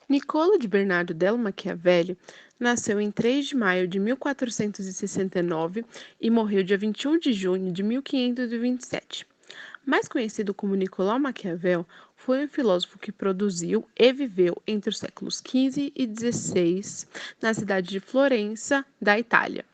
Niccolo de Bernardo del Machiavelli nasceu em 3 de maio de 1469 e morreu dia 21 de junho de 1527. Mais conhecido como Nicolau Maquiavel, foi um filósofo que produziu e viveu entre os séculos XV e XVI na cidade de Florença, da Itália.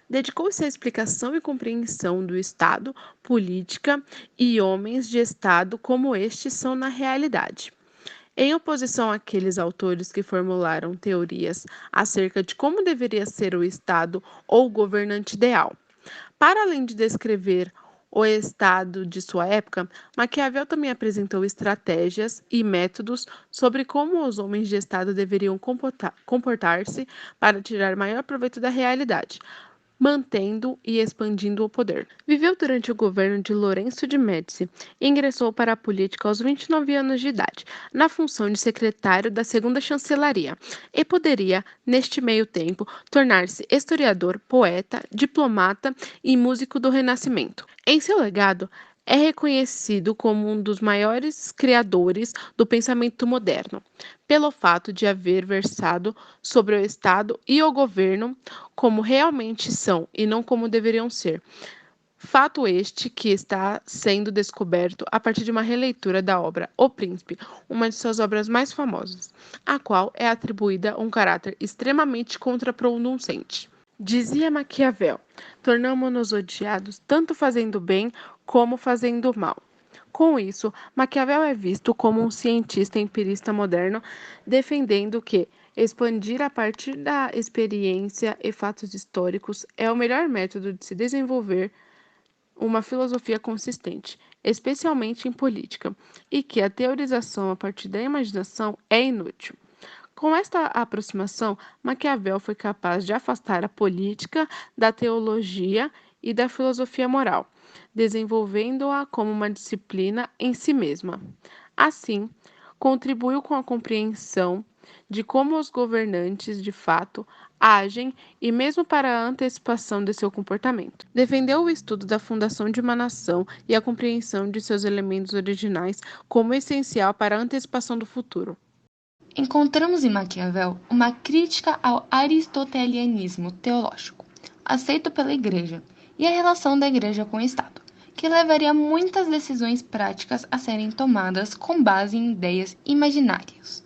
Dedicou-se à explicação e compreensão do Estado, política e homens de Estado como estes são na realidade. Em oposição àqueles autores que formularam teorias acerca de como deveria ser o Estado ou o governante ideal. Para além de descrever o Estado de sua época, Maquiavel também apresentou estratégias e métodos sobre como os homens de Estado deveriam comportar-se para tirar maior proveito da realidade, mantendo e expandindo o poder. Viveu durante o governo de Lourenço de Médici e ingressou para a política aos 29 anos de idade, na função de secretário da segunda chancelaria, e poderia, neste meio tempo, tornar-se historiador, poeta, diplomata e músico do Renascimento. Em seu legado, é reconhecido como um dos maiores criadores do pensamento moderno, pelo fato de haver versado sobre o Estado e o governo como realmente são e não como deveriam ser. Fato este que está sendo descoberto a partir de uma releitura da obra O Príncipe, uma de suas obras mais famosas, a qual é atribuída um caráter extremamente contraproducente. Dizia Maquiavel: tornamo-nos odiados tanto fazendo bem como fazendo mal. Com isso, Maquiavel é visto como um cientista empirista moderno, defendendo que expandir a partir da experiência e fatos históricos é o melhor método de se desenvolver uma filosofia consistente, especialmente em política, e que a teorização a partir da imaginação é inútil. Com esta aproximação, Maquiavel foi capaz de afastar a política da teologia e da filosofia moral, desenvolvendo-a como uma disciplina em si mesma. Assim, contribuiu com a compreensão de como os governantes, de fato, agem e mesmo para a antecipação de seu comportamento. Defendeu o estudo da fundação de uma nação e a compreensão de seus elementos originais como essencial para a antecipação do futuro. Encontramos em Maquiavel uma crítica ao aristotelianismo teológico, aceito pela Igreja, e a relação da Igreja com o Estado, que levaria muitas decisões práticas a serem tomadas com base em ideias imaginárias.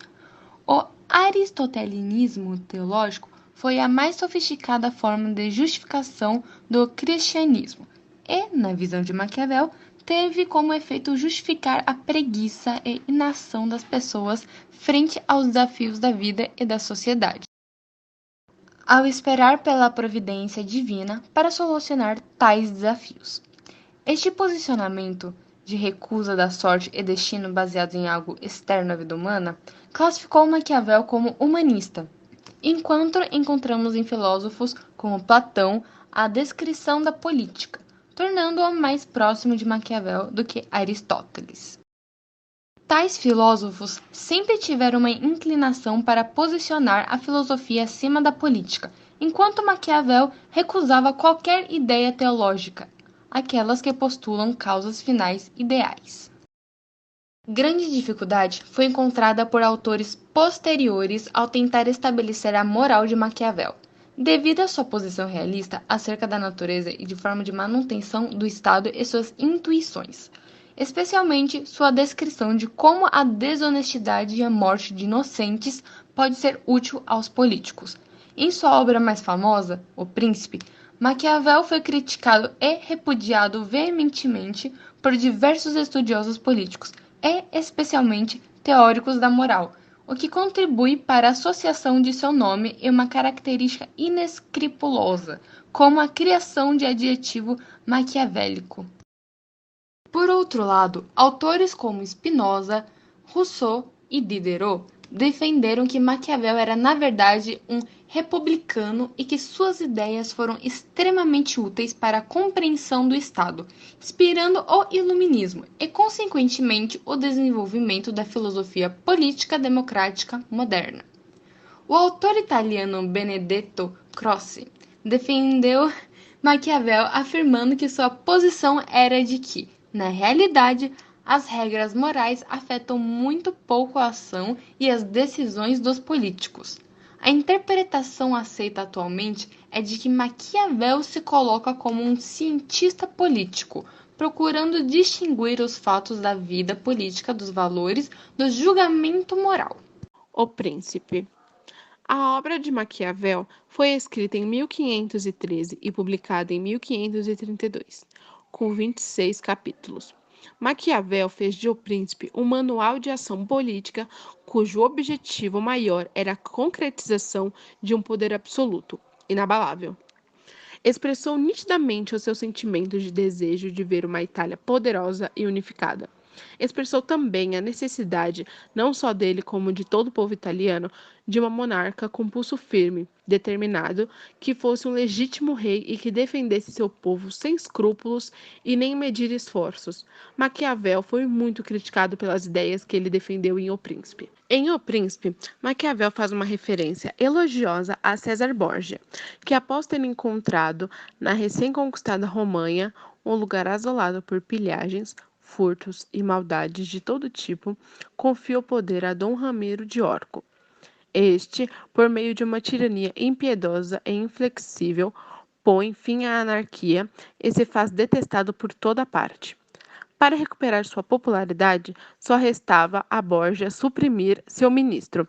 O aristotelianismo teológico foi a mais sofisticada forma de justificação do cristianismo e, na visão de Maquiavel, teve como efeito justificar a preguiça e inação das pessoas frente aos desafios da vida e da sociedade, ao esperar pela providência divina para solucionar tais desafios. Este posicionamento de recusa da sorte e destino baseados em algo externo à vida humana classificou Maquiavel como humanista, enquanto encontramos em filósofos como Platão a descrição da política, tornando-o mais próximo de Maquiavel do que Aristóteles. Tais filósofos sempre tiveram uma inclinação para posicionar a filosofia acima da política, enquanto Maquiavel recusava qualquer ideia teológica, aquelas que postulam causas finais ideais. Grande dificuldade foi encontrada por autores posteriores ao tentar estabelecer a moral de Maquiavel, devido à sua posição realista acerca da natureza e de forma de manutenção do Estado e suas intuições, especialmente sua descrição de como a desonestidade e a morte de inocentes pode ser útil aos políticos. Em sua obra mais famosa, O Príncipe, Maquiavel foi criticado e repudiado veementemente por diversos estudiosos políticos e, especialmente, teóricos da moral, o que contribui para a associação de seu nome e uma característica inescrupulosa, como a criação de adjetivo maquiavélico. Por outro lado, autores como Spinoza, Rousseau e Diderot defenderam que Maquiavel era, na verdade, um republicano e que suas ideias foram extremamente úteis para a compreensão do Estado, inspirando o Iluminismo e, consequentemente, o desenvolvimento da filosofia política democrática moderna. O autor italiano Benedetto Croce defendeu Maquiavel afirmando que sua posição era de que, na realidade, as regras morais afetam muito pouco a ação e as decisões dos políticos. A interpretação aceita atualmente é de que Maquiavel se coloca como um cientista político, procurando distinguir os fatos da vida política dos valores do julgamento moral. O Príncipe. A obra de Maquiavel foi escrita em 1513 e publicada em 1532, com 26 capítulos. Maquiavel fez de O Príncipe um manual de ação política cujo objetivo maior era a concretização de um poder absoluto, inabalável. Expressou nitidamente o seu sentimento de desejo de ver uma Itália poderosa e unificada. Expressou também a necessidade, não só dele como de todo o povo italiano, de uma monarca com pulso firme, determinado, que fosse um legítimo rei e que defendesse seu povo sem escrúpulos e nem medir esforços. Maquiavel foi muito criticado pelas ideias que ele defendeu em O Príncipe. Em O Príncipe, Maquiavel faz uma referência elogiosa a César Borgia, que após ter encontrado na recém-conquistada Romanha um lugar assolado por pilhagens, furtos e maldades de todo tipo, confia o poder a Dom Ramiro de Orco. Este, por meio de uma tirania impiedosa e inflexível, põe fim à anarquia e se faz detestado por toda parte. Para recuperar sua popularidade, só restava a Borgia suprimir seu ministro.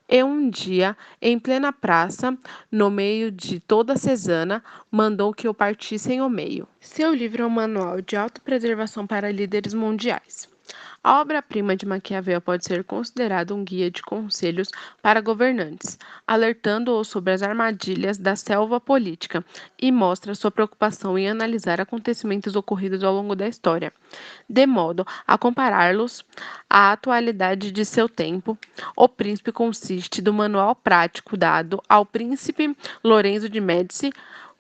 E um dia, em plena praça, no meio de toda a Cesana, mandou que o partissem ao meio. Seu livro é um manual de autopreservação para líderes mundiais. A obra-prima de Maquiavel pode ser considerada um guia de conselhos para governantes, alertando-os sobre as armadilhas da selva política e mostra sua preocupação em analisar acontecimentos ocorridos ao longo da história, de modo a compará-los à atualidade de seu tempo. O Príncipe consiste do manual prático dado ao príncipe Lorenzo de Médici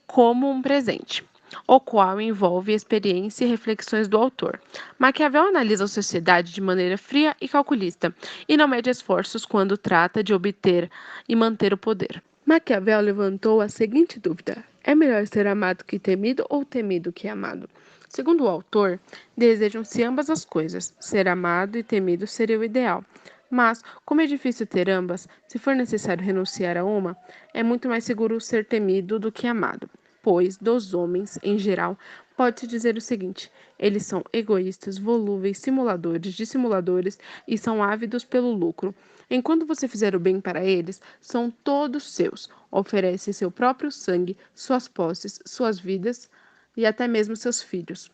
como um presente, o qual envolve experiência e reflexões do autor. Maquiavel analisa a sociedade de maneira fria e calculista, e não mede esforços quando trata de obter e manter o poder. Maquiavel levantou a seguinte dúvida: é melhor ser amado que temido ou temido que amado? Segundo o autor, desejam-se ambas as coisas. Ser amado e temido seria o ideal. Mas, como é difícil ter ambas, se for necessário renunciar a uma, é muito mais seguro ser temido do que amado. Pois, dos homens, em geral, pode-se dizer o seguinte: eles são egoístas, volúveis, simuladores, dissimuladores e são ávidos pelo lucro. Enquanto você fizer o bem para eles, são todos seus. Oferece seu próprio sangue, suas posses, suas vidas e até mesmo seus filhos.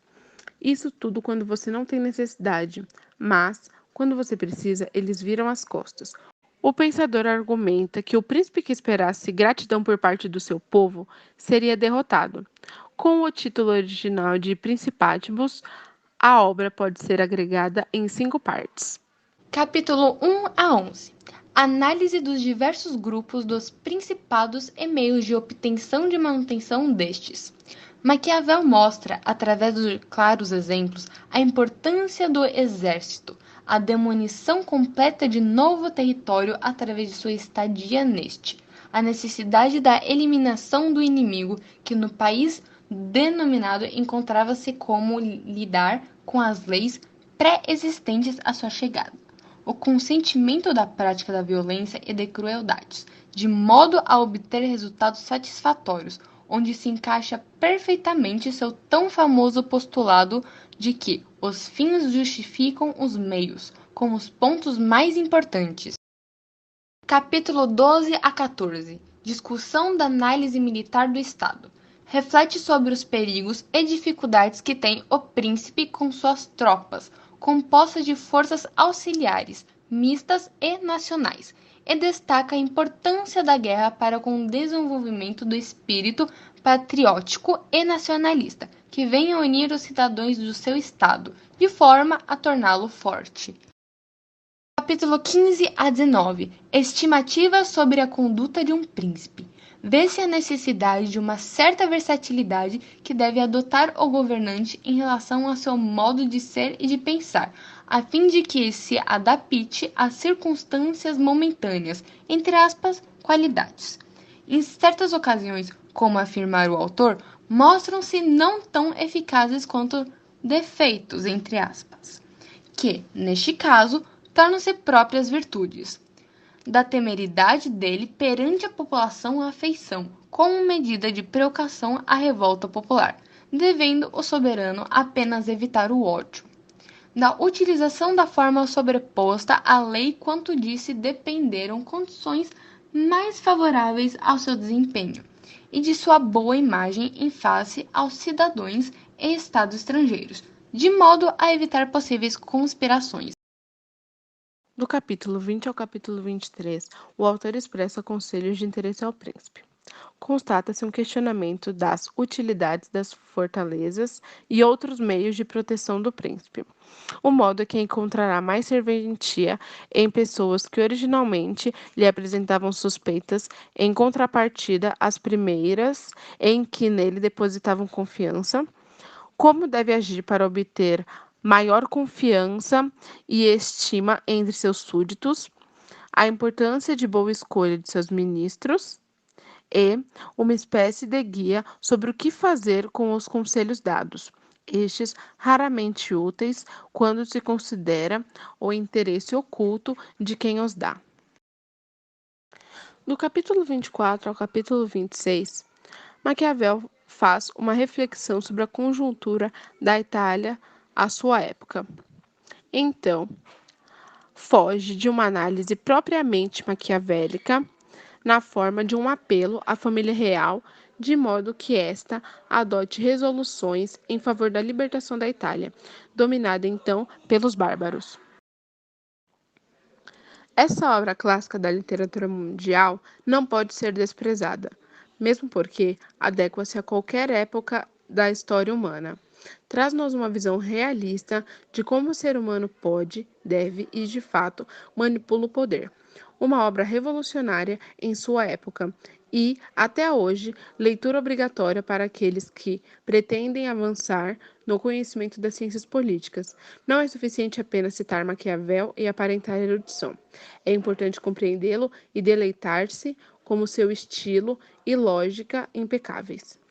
Isso tudo quando você não tem necessidade, mas, quando você precisa, eles viram as costas. O pensador argumenta que o príncipe que esperasse gratidão por parte do seu povo seria derrotado. Com o título original de Principatibus, a obra pode ser agregada em 5 partes. Capítulo 1 a 11. Análise dos diversos grupos dos principados e meios de obtenção e manutenção destes. Maquiavel mostra, através de claros exemplos, a importância do exército, a demolição completa de novo território através de sua estadia neste, a necessidade da eliminação do inimigo que no país denominado encontrava-se como lidar com as leis pré-existentes à sua chegada, o consentimento da prática da violência e de crueldades, de modo a obter resultados satisfatórios, onde se encaixa perfeitamente seu tão famoso postulado de que os fins justificam os meios, como os pontos mais importantes. Capítulo 12 a 14. Discussão da análise militar do Estado. Reflete sobre os perigos e dificuldades que tem o príncipe com suas tropas, compostas de forças auxiliares, mistas e nacionais, e destaca a importância da guerra para com o desenvolvimento do espírito patriótico e nacionalista, que venha unir os cidadãos do seu Estado, de forma a torná-lo forte. Capítulo 15 a 19. Estimativa sobre a conduta de um príncipe. Vê-se a necessidade de uma certa versatilidade que deve adotar o governante em relação ao seu modo de ser e de pensar, a fim de que se adapte às circunstâncias momentâneas, entre aspas, qualidades. Em certas ocasiões, como afirmar o autor, mostram-se não tão eficazes quanto defeitos, entre aspas, que, neste caso, tornam-se próprias virtudes. Da temeridade dele perante a população a afeição, como medida de provocação à revolta popular, devendo o soberano apenas evitar o ódio. Da utilização da forma sobreposta à lei quanto disse dependeram condições mais favoráveis ao seu desempenho, e de sua boa imagem em face aos cidadãos e estados estrangeiros, de modo a evitar possíveis conspirações. Do capítulo 20 ao capítulo 23, o autor expressa conselhos de interesse ao príncipe. Constata-se um questionamento das utilidades das fortalezas e outros meios de proteção do príncipe. O modo que encontrará mais serventia em pessoas que originalmente lhe apresentavam suspeitas, em contrapartida às primeiras em que nele depositavam confiança. Como deve agir para obter maior confiança e estima entre seus súditos, a importância de boa escolha de seus ministros e uma espécie de guia sobre o que fazer com os conselhos dados, estes raramente úteis quando se considera o interesse oculto de quem os dá. Do capítulo 24 ao capítulo 26, Maquiavel faz uma reflexão sobre a conjuntura da Itália à sua época. Então, foge de uma análise propriamente maquiavélica na forma de um apelo à família real, de modo que esta adote resoluções em favor da libertação da Itália, dominada então pelos bárbaros. Essa obra clássica da literatura mundial não pode ser desprezada, mesmo porque adequa-se a qualquer época da história humana. Traz-nos uma visão realista de como o ser humano pode, deve e, de fato, manipula o poder. Uma obra revolucionária em sua época e, até hoje, leitura obrigatória para aqueles que pretendem avançar no conhecimento das ciências políticas. Não é suficiente apenas citar Maquiavel e aparentar erudição. É importante compreendê-lo e deleitar-se com seu estilo e lógica impecáveis.